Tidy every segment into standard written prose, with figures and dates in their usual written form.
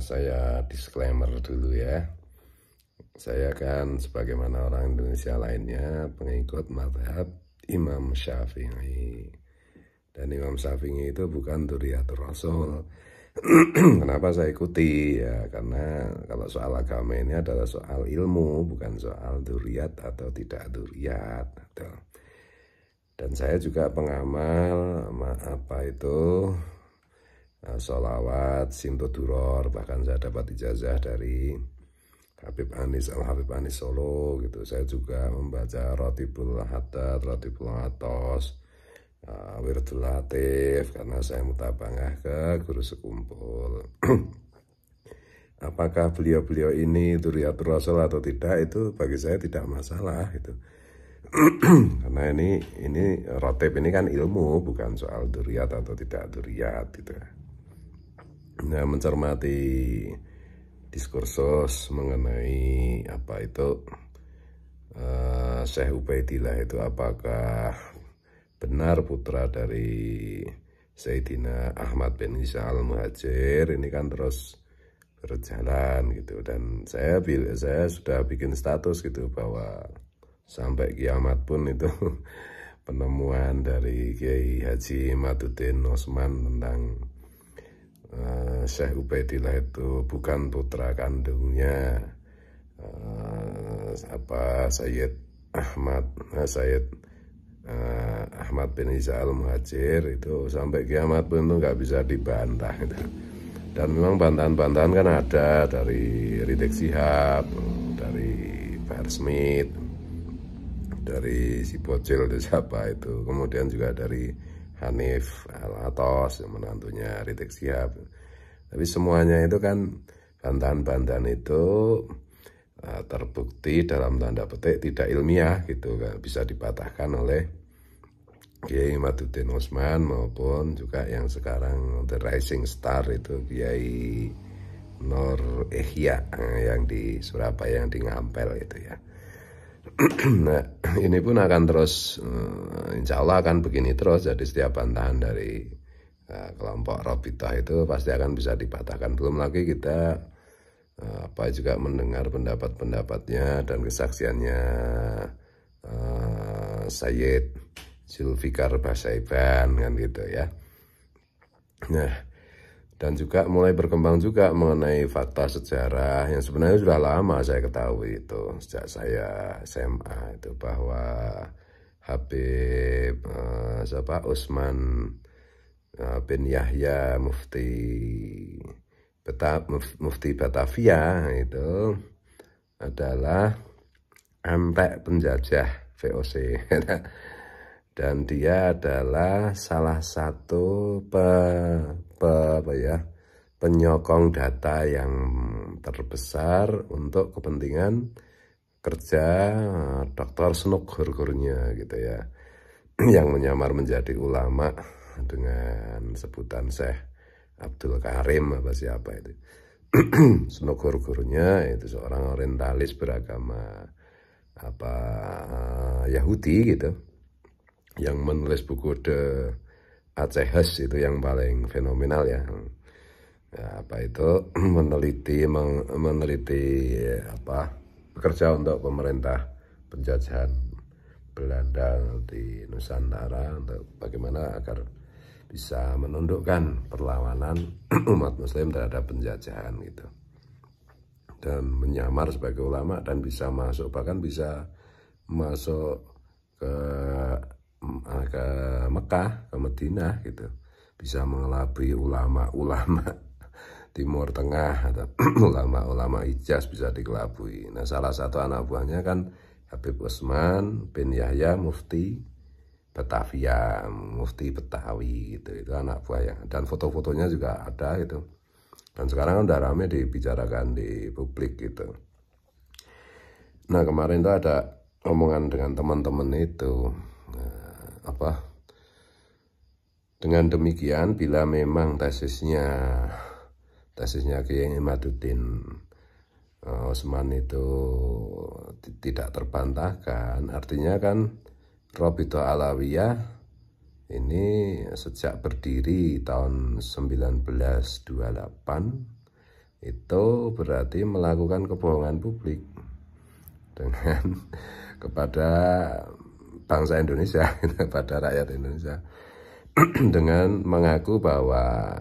Saya disclaimer dulu ya. Saya kan sebagaimana orang Indonesia lainnya pengikut mazhab Imam Syafi'i. Dan Imam Syafi'i itu bukan Dzurriyyatur Rasul. Kenapa saya ikuti? Ya karena kalau soal agama ini adalah soal ilmu, bukan soal dzurriyat atau tidak dzurriyat. Dan saya juga pengamal sholawat, Sinto Duror, bahkan saya dapat ijazah dari Habib Anis Al-Habib Anis Solo gitu. Saya juga membaca Rotibul Haddad, Rotibul Atos, Wirdul Latif, karena saya mutabangah ke guru sekumpul. Apakah beliau-beliau ini Dzurriyyatur Rasul atau tidak, itu bagi saya tidak masalah gitu. Karena ini rotib ini kan ilmu, bukan soal dzurriyat atau tidak dzurriyat gitu. Nah, mencermati diskursus mengenai Syekh Ubaidillah itu apakah benar putra dari Sayyidina Ahmad bin Isa al-Muhajir, ini kan terus berjalan gitu. Dan saya sudah bikin status gitu bahwa sampai kiamat pun itu penemuan dari Kiai Haji Maduddin Osman tentang Syekh Ubaidillah itu bukan putra kandungnya Sayyid Ahmad bin Isa al-Muhajir, itu sampai kiamat pun itu nggak bisa dibantah gitu. Dan memang bantahan-bantahan kan ada dari Rizik Syihab, dari Bahar Smith, dari si bocil itu siapa itu, kemudian juga dari Hanif Al-Atos yang menantunya Rizik Syihab. Tapi semuanya itu kan bantahan-bantahan itu terbukti dalam tanda petik tidak ilmiah gitu kan, bisa dipatahkan oleh Kiai Maduddin Osman maupun juga yang sekarang the rising star itu Kiai Nur Ihya yang di Surabaya, yang di Ngampel itu ya. Nah, ini pun akan terus, insya Allah akan begini terus. Jadi setiap bantahan dari kelompok Robitoh itu pasti akan bisa dipatahkan. Belum lagi kita juga mendengar pendapat-pendapatnya dan kesaksiannya Sayyid Zulfikar Basaiban kan gitu ya. Nah, dan juga mulai berkembang juga mengenai fakta sejarah yang sebenarnya sudah lama saya ketahui itu sejak saya SMA itu, bahwa Habib Utsman bin Yahya Mufti Batavia itu adalah ampek penjajah VOC. Dan dia adalah salah satu penyokong data yang terbesar untuk kepentingan kerja Dr. Snook Gurgurnya gitu ya, yang menyamar menjadi ulama dengan sebutan Syekh Abdul Karim apa siapa itu. Snook Gurgurnya itu seorang orientalis beragama Yahudi gitu, yang menulis buku The Achehes itu yang paling fenomenal ya. Meneliti bekerja untuk pemerintah penjajahan Belanda di Nusantara untuk bagaimana agar bisa menundukkan perlawanan umat Muslim terhadap penjajahan gitu. Dan menyamar sebagai ulama dan bisa masuk, bahkan bisa masuk ke Mekah, ke Madinah gitu, bisa mengelabui ulama-ulama Timur Tengah atau ulama-ulama Hijaz bisa dikelabui. Nah, salah satu anak buahnya kan Habib Utsman bin Yahya Mufti Batavia, Mufti Betawi gitu, itu anak buahnya. Dan foto-fotonya juga ada gitu. Dan sekarang udah rame dibicarakan di publik gitu. Nah, kemarin itu ada omongan dengan teman-teman itu, dengan demikian bila memang tesisnya Kiai Maduddin Osman itu tidak terbantahkan, artinya kan Robitoh Alawiyah ini sejak berdiri tahun 1928 itu berarti melakukan kebohongan publik dengan kepada bangsa Indonesia, kepada rakyat Indonesia, dengan mengaku bahwa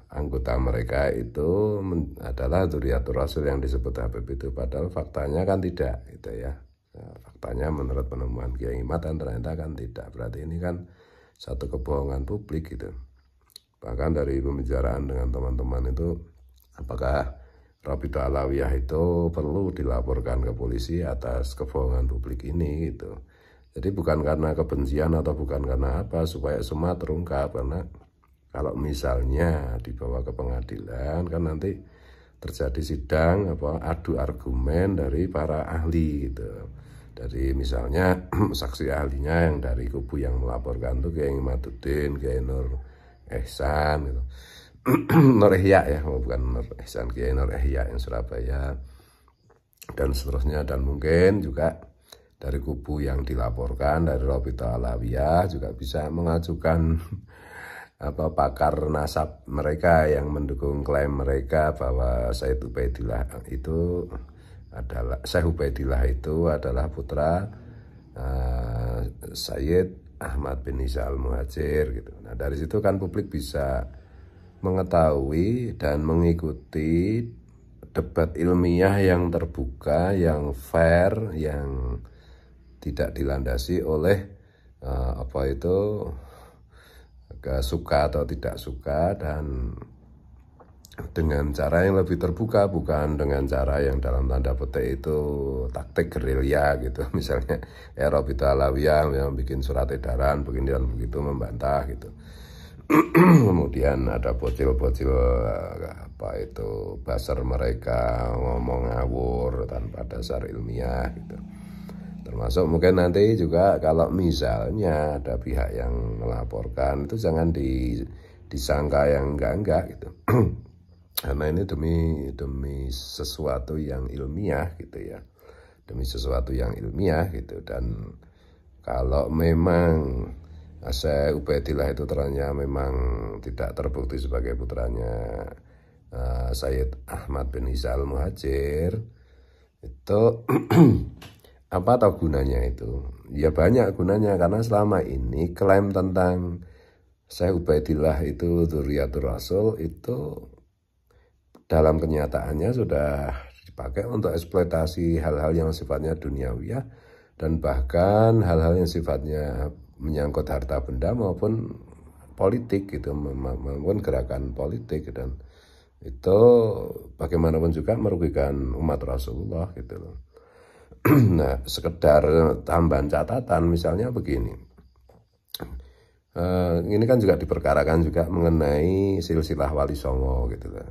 anggota mereka itu adalah Dzurriyyatur Rasul yang disebut Habib itu, padahal faktanya kan tidak gitu ya. Faktanya menurut penemuan Kiai Matan ternyata kan tidak. Berarti ini kan satu kebohongan publik gitu. Bahkan dari pembicaraan dengan teman-teman itu, apakah Rabidah Alawiyah itu perlu dilaporkan ke polisi atas kebohongan publik ini gitu. Jadi bukan karena kebencian atau bukan karena apa, supaya semua terungkap. Karena kalau misalnya dibawa ke pengadilan kan nanti terjadi sidang adu argumen dari para ahli gitu. Dari misalnya saksi ahlinya yang dari kubu yang melaporkan tuh Kiai Imaduddin, Kiai Nur Ihsan gitu. Nur Ihya ya, bukan Nur Ihsan, Kiai Nur Ihya yang Surabaya dan seterusnya. Dan mungkin juga dari kubu yang dilaporkan dari Rabidah Alawiyah juga bisa mengajukan pakar nasab mereka yang mendukung klaim mereka bahwa Syekh Ubaidillah itu adalah putra Sayyid Ahmad bin Isa Al-Muhajir gitu. Nah, dari situ kan publik bisa mengetahui dan mengikuti debat ilmiah yang terbuka, yang fair, yang tidak dilandasi oleh suka atau tidak suka, dan dengan cara yang lebih terbuka, bukan dengan cara yang dalam tanda petik itu taktik gerilya gitu. Misalnya Rabidah Alawiyah yang bikin surat edaran begini dan begitu membantah gitu. Kemudian ada bocil-bocil basar mereka ngomong ngawur tanpa dasar ilmiah gitu. Termasuk mungkin nanti juga kalau misalnya ada pihak yang melaporkan itu jangan disangka yang enggak gitu. Karena ini demi sesuatu yang ilmiah gitu ya. Demi sesuatu yang ilmiah gitu. Dan kalau memang Syekh Ubaidillah itu ternyata memang tidak terbukti sebagai putranya Sayyid Ahmad bin Isa Al-Muhajir, itu apa tahu gunanya itu? Ya banyak gunanya, karena selama ini klaim tentang Syekh Ubaidillah itu Dzurriyyatur Rasul itu dalam kenyataannya sudah dipakai untuk eksploitasi hal-hal yang sifatnya duniawiyah, dan bahkan hal-hal yang sifatnya menyangkut harta benda maupun politik gitu, maupun gerakan politik, dan itu bagaimanapun juga merugikan umat Rasulullah gitu loh. Nah, sekedar tambahan catatan misalnya begini, ini kan juga diperkarakan juga mengenai silsilah Wali Songo gitu loh.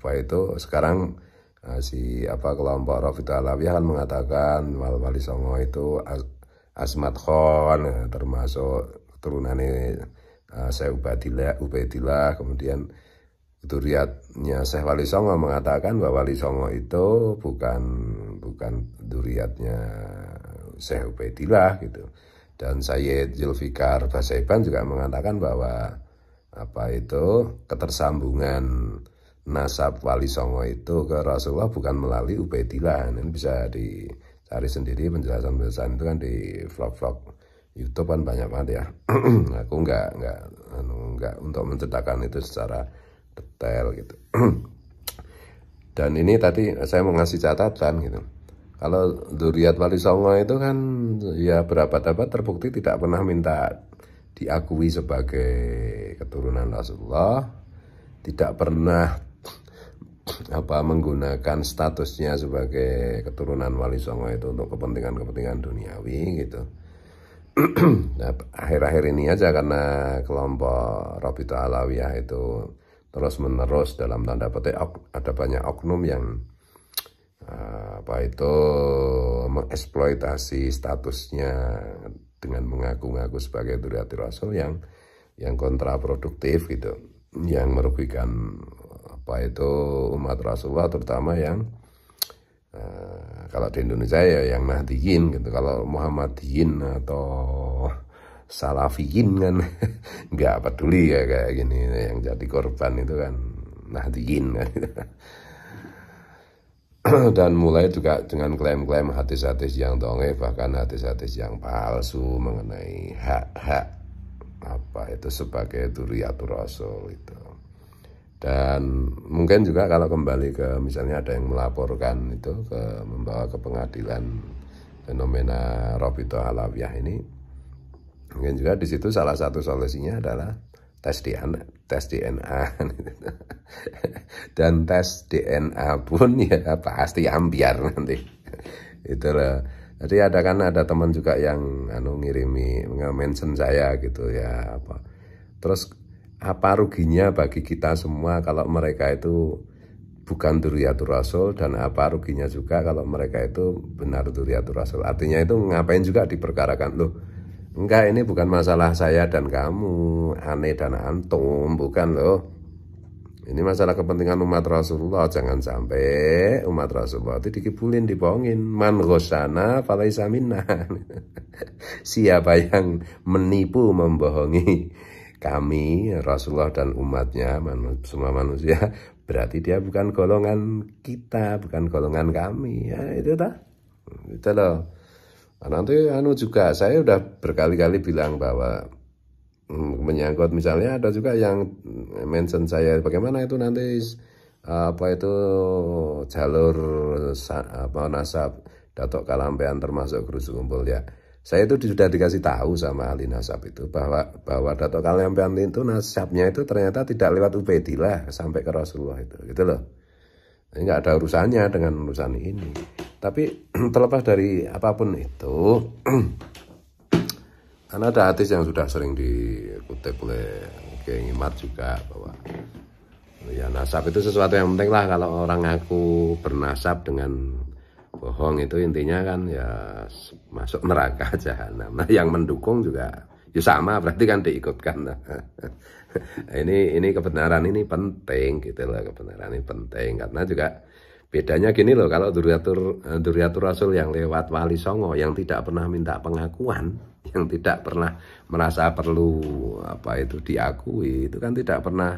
Itu sekarang kelompok Rabidah Alawiyah kan mengatakan Wali Songo itu Asmat Khan, termasuk keturunannya Syekh Ubaidillah. Kemudian dzurriyyatnya Syekh Wali Songo mengatakan bahwa Wali Songo itu bukan dzurriyyatnya Syekh Ubaidillah gitu. Dan Sayyid Zulfikar Basaiban juga mengatakan bahwa ketersambungan nasab Wali Songo itu ke Rasulullah bukan melalui Ubaidillah. Ini bisa dicari sendiri penjelasan-penjelasan itu kan di vlog-vlog YouTube kan banyak banget ya. Aku enggak untuk menceritakan itu secara detail gitu. Dan ini tadi saya mau ngasih catatan gitu. Kalau dzurriyyat Wali Songo itu kan ya berabad-abad terbukti tidak pernah minta diakui sebagai keturunan Rasulullah, tidak pernah menggunakan statusnya sebagai keturunan Wali Songo itu untuk kepentingan duniawi gitu. Nah, akhir-akhir ini aja karena kelompok Rabidah Alawiyah itu terus menerus dalam tanda petik ada banyak oknum yang mengeksploitasi statusnya dengan mengaku-ngaku sebagai Dzurriyyatur Rasul yang kontraproduktif gitu, yang merugikan umat Rasulullah, terutama yang kalau di Indonesia ya yang Nahdiyin gitu. Kalau Muhammadiyin atau Salafiyin kan nggak peduli kayak gini, yang jadi korban itu kan Nahdliyin. Dan mulai juga dengan klaim-klaim hadis-hadis yang dhaif, bahkan hadis-hadis yang palsu mengenai hak-hak apa itu sebagai dzurriyyatur rasul itu. Dan mungkin juga kalau kembali ke misalnya ada yang melaporkan itu membawa ke pengadilan fenomena Rabithah Alawiyah ini, mungkin juga di situ salah satu solusinya adalah tes DNA. Dan tes DNA pun ya pasti ambiar nanti. Itu loh. Jadi ada teman juga yang ngirimi nge-mention saya gitu ya apa. Terus apa ruginya bagi kita semua kalau mereka itu bukan dzurriyyatur rasul, dan apa ruginya juga kalau mereka itu benar dzurriyyatur rasul. Artinya itu ngapain juga diperkarakan loh. Enggak, ini bukan masalah saya dan kamu, ane dan antum, bukan loh. Ini masalah kepentingan umat Rasulullah. Jangan sampai umat Rasulullah itu dikibulin, dibohongin. Man ghosana falaisa minna. Siapa yang menipu, membohongi kami, Rasulullah dan umatnya, semua manusia, berarti dia bukan golongan kita, bukan golongan kami. Ya itu dah. Itu loh. Nanti juga saya udah berkali-kali bilang bahwa menyangkut misalnya ada juga yang mention saya bagaimana itu nanti apa itu jalur apa nasab Datuk Kalampean termasuk Guru Kumpul ya. Saya itu sudah dikasih tahu sama ahli nasab itu bahwa Datuk Kalampean itu nasabnya itu ternyata tidak lewat Ubaidillah sampai ke Rasulullah itu, gitu loh. Nggak ada urusannya dengan urusan ini. Tapi terlepas dari apapun itu, karena ada hadis yang sudah sering dikutip oleh Kiai Imat juga bahwa ya nasab itu sesuatu yang penting lah. Kalau orang ngaku bernasab dengan bohong itu intinya kan ya masuk neraka jahanam. Nah yang mendukung juga ya sama, berarti kan diikutkan. Ini kebenaran ini penting gitu loh, kebenaran ini penting karena juga bedanya gini loh, kalau dzurriyyatur rasul yang lewat wali songo yang tidak pernah minta pengakuan, yang tidak pernah merasa perlu apa itu diakui, itu kan tidak pernah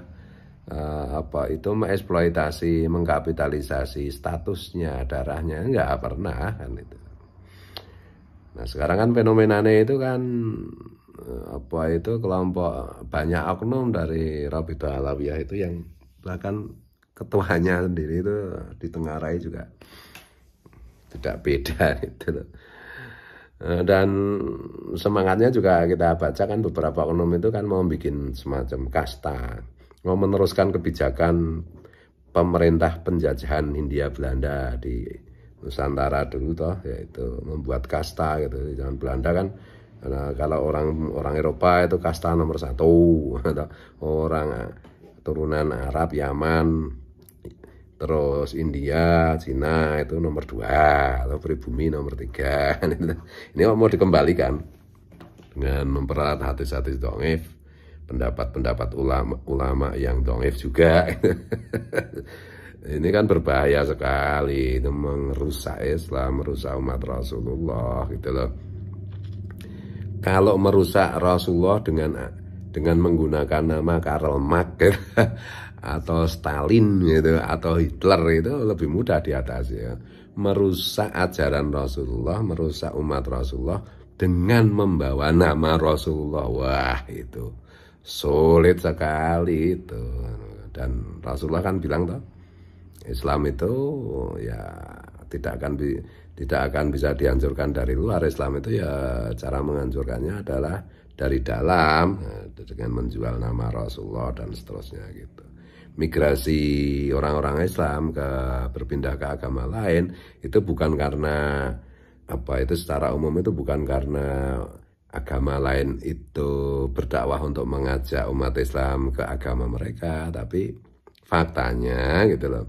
apa itu mengeksploitasi, mengkapitalisasi statusnya, darahnya, enggak pernah kan itu. Nah sekarang kan fenomenanya itu kan apa itu kelompok banyak oknum dari Rabithah Alawiyah itu yang bahkan ketuanya sendiri itu ditengarai juga tidak beda itu loh. Dan semangatnya juga kita baca kan beberapa oknum itu kan mau bikin semacam kasta, mau meneruskan kebijakan pemerintah penjajahan Hindia Belanda di Nusantara dulu toh, yaitu membuat kasta gitu. Zaman Belanda kan kalau orang Eropa itu kasta nomor 1, orang turunan Arab, Yaman, terus India, Cina itu nomor 2, atau pribumi nomor 3. Ini mau dikembalikan dengan memperalat hadis-hadis dhaif, pendapat-pendapat ulama yang dhaif juga. Ini kan berbahaya sekali, itu merusak Islam, merusak umat Rasulullah gitu loh. Kalau merusak Rasulullah dengan menggunakan nama Karl Marx atau Stalin gitu, atau Hitler itu lebih mudah diatasi ya. Merusak ajaran Rasulullah, merusak umat Rasulullah dengan membawa nama Rasulullah, wah itu sulit sekali itu. Dan Rasulullah kan bilang toh, Islam itu ya tidak akan bisa dihancurkan dari luar. Islam itu ya cara menghancurkannya adalah dari dalam, dengan menjual nama Rasulullah dan seterusnya gitu. Migrasi orang-orang Islam berpindah ke agama lain itu bukan karena apa itu secara umum, itu bukan karena agama lain itu berdakwah untuk mengajak umat Islam ke agama mereka, tapi faktanya gitu loh,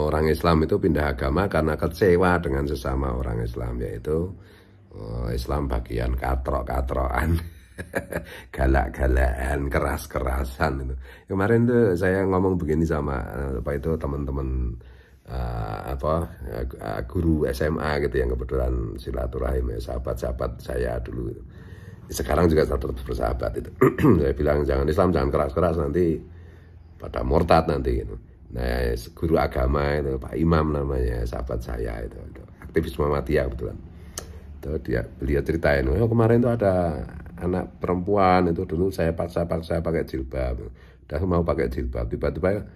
orang Islam itu pindah agama karena kecewa dengan sesama orang Islam, yaitu Islam bagian katrok-katrokan, galak-galakan, keras-kerasan itu. Kemarin tuh saya ngomong begini sama apa itu teman-teman guru SMA gitu yang kebetulan silaturahim ya, sahabat-sahabat saya dulu gitu. Sekarang juga tetap bersahabat itu. Saya bilang jangan Islam jangan keras-keras, nanti pada murtad nanti gitu. Nah, guru agama itu Pak Imam namanya, sahabat saya itu aktivis Muhammadiyah kebetulan. Itu beliau ceritain, oh kemarin itu ada anak perempuan itu dulu saya paksa pakai jilbab, udah mau pakai jilbab, tiba-tiba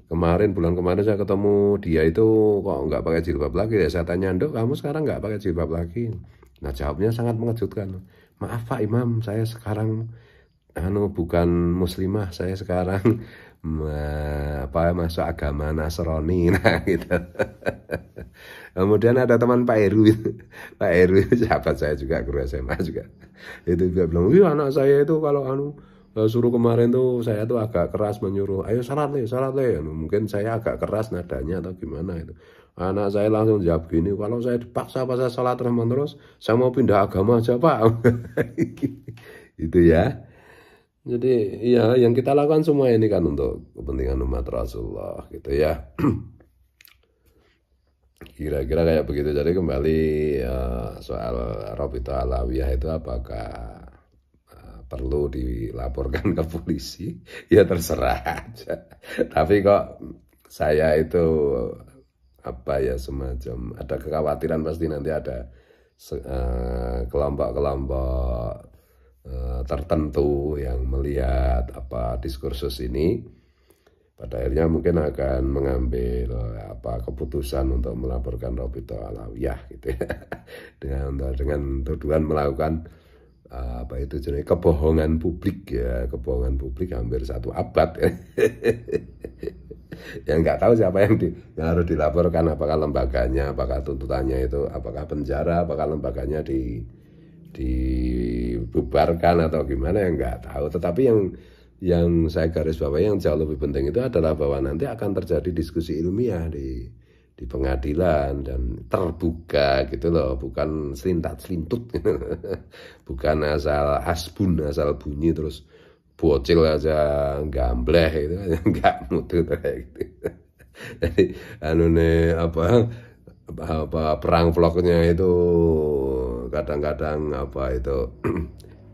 bulan kemarin saya ketemu dia itu kok nggak pakai jilbab lagi ya. Saya tanya, Nduk, kamu sekarang nggak pakai jilbab lagi? Nah, jawabnya sangat mengejutkan. Maaf Pak Imam, saya sekarang bukan muslimah, saya sekarang masuk agama Nasrani. Nah gitu. Kemudian ada teman Pak Heru Pak Heru sahabat saya juga, guru SMA juga, itu dia bilang, wih anak saya itu kalau suruh kemarin tuh saya tuh agak keras menyuruh, ayo salat le, mungkin saya agak keras nadanya atau gimana itu. Anak saya langsung jawab gini, kalau saya dipaksa salat terus, saya mau pindah agama aja Pak. Itu ya. Jadi ya yang kita lakukan semua ini kan untuk kepentingan umat Rasulullah gitu ya. Kira-kira kayak begitu. Jadi kembali soal Rabithah Alawiyah itu apakah perlu dilaporkan ke polisi? Ya terserah aja. Tapi kok saya itu semacam ada kekhawatiran pasti nanti ada kelompok-kelompok tertentu yang melihat diskursus ini, pada akhirnya mungkin akan mengambil keputusan untuk melaporkan Rabithah Alawiyah gitu ya. dengan tuduhan melakukan kebohongan publik ya, kebohongan publik hampir 1 abad. Yang nggak tahu siapa yang harus dilaporkan, apakah lembaganya, apakah tuntutannya itu, apakah penjara, apakah lembaganya dibubarkan atau gimana, yang nggak tahu. Tetapi yang saya garis bawahi yang jauh lebih penting itu adalah bahwa nanti akan terjadi diskusi ilmiah di pengadilan dan terbuka gitu loh, bukan selintat-selintut gitu. Bukan asal asal bunyi terus bocil aja gambleh itu, nggak mutu kayak gitu. Jadi perang vlognya itu kadang-kadang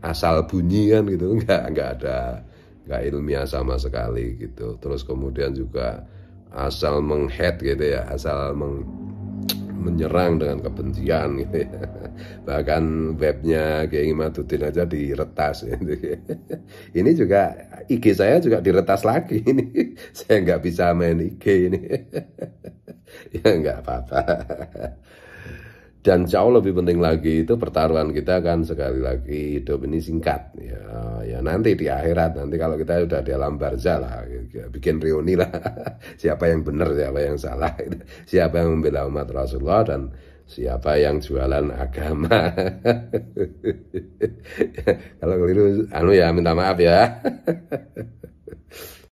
asal bunyi kan gitu, nggak ilmiah sama sekali gitu. Terus kemudian juga asal menghead gitu ya, asal menyerang dengan kebencian gitu ya. Bahkan webnya Kiai Imaduddin aja diretas gitu. Ini juga IG saya juga diretas lagi ini. Saya nggak bisa main IG ini. Ya nggak apa-apa. Dan jauh lebih penting lagi itu pertaruhan kita kan sekali lagi hidup ini singkat ya nanti di akhirat, nanti kalau kita udah di alam barzah lah, bikin reuni lah. Siapa yang benar, siapa yang salah, siapa yang membela umat Rasulullah dan siapa yang jualan agama. Kalau keliru ya minta maaf ya.